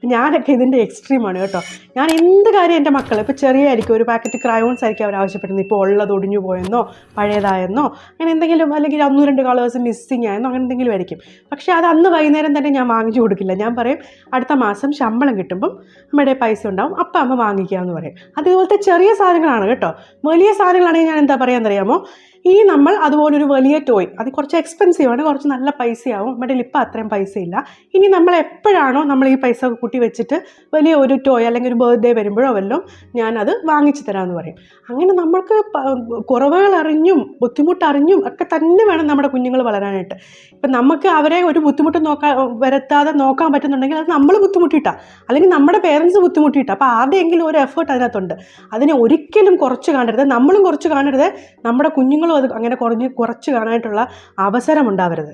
ഞാനൊക്കെ ഇതിൻ്റെ എക്സ്ട്രീമാണ് കേട്ടോ. ഞാൻ എന്ത് കാര്യം എൻ്റെ മക്കൾ ഇപ്പോൾ ചെറിയായിരിക്കും, ഒരു പാക്കറ്റ് ക്രയോൺസ് ആയിരിക്കും അവർ ആവശ്യപ്പെടുന്നത്, ഇപ്പോൾ ഉള്ളത് ഒടിഞ്ഞു പോയെന്നോ പഴയതായെന്നോ അങ്ങനെ എന്തെങ്കിലും, അല്ലെങ്കിൽ 1-2 കളേഴ്സ് മിസ്സിങ് ആയെന്നോ അങ്ങനെ എന്തെങ്കിലും ആയിരിക്കും. പക്ഷേ അത് അന്ന് വൈകുന്നേരം തന്നെ ഞാൻ വാങ്ങിച്ചു കൊടുക്കില്ല. ഞാൻ പറയും അടുത്ത മാസം ശമ്പളം കിട്ടുമ്പം നമ്മുടെ പൈസ ഉണ്ടാവും, അപ്പം അമ്മ വാങ്ങിക്കുക എന്ന് പറയും. അതുപോലത്തെ ചെറിയ സാധനങ്ങളാണ് കേട്ടോ. വലിയ സാധനങ്ങളാണെങ്കിൽ ഞാൻ എന്താ പറയാമെന്നറിയാമോ, നമ്മൾ അതുപോലൊരു വലിയ ടോയ്, അത് കുറച്ച് എക്സ്പെൻസീവാണ്, കുറച്ച് നല്ല പൈസയാവും, നമ്മുടെ ഇപ്പം അത്രയും പൈസയില്ല. ഇനി നമ്മൾ എപ്പോഴാണോ നമ്മൾ ഈ പൈസ കൂട്ടി വെച്ചിട്ട് വലിയ ഒരു ടോയ് അല്ലെങ്കിൽ ഒരു ബർത്ത്ഡേ വരുമ്പോഴോ വല്ലതും ഞാനത് വാങ്ങിച്ചു തരാമെന്ന് പറയും. അങ്ങനെ നമ്മൾക്ക് കുറവുകൾ അറിഞ്ഞും ബുദ്ധിമുട്ടറിഞ്ഞും ഒക്കെ തന്നെ വേണം നമ്മുടെ കുഞ്ഞുങ്ങൾ വളരാനായിട്ട്. ഇപ്പം നമുക്ക് അവരെ ഒരു ബുദ്ധിമുട്ട് വരുത്താതെ നോക്കാൻ പറ്റുന്നുണ്ടെങ്കിൽ അത് നമ്മൾ ബുദ്ധിമുട്ടിയിട്ടാണ്, അല്ലെങ്കിൽ നമ്മുടെ പേരൻസ് ബുദ്ധിമുട്ടിയിട്ടാണ്. അപ്പോൾ ആരുടെയെങ്കിലും ഒരു എഫേർട്ട് അതിനകത്തുണ്ട്. അതിനെ ഒരിക്കലും കുറച്ച് കാണരുത്, നമ്മളും കുറച്ച് കാണരുത്, നമ്മുടെ കുഞ്ഞുങ്ങളും അത് അങ്ങനെ കുറച്ച് കാണാനായിട്ടുള്ള അവസരം ഉണ്ടാവരുത്.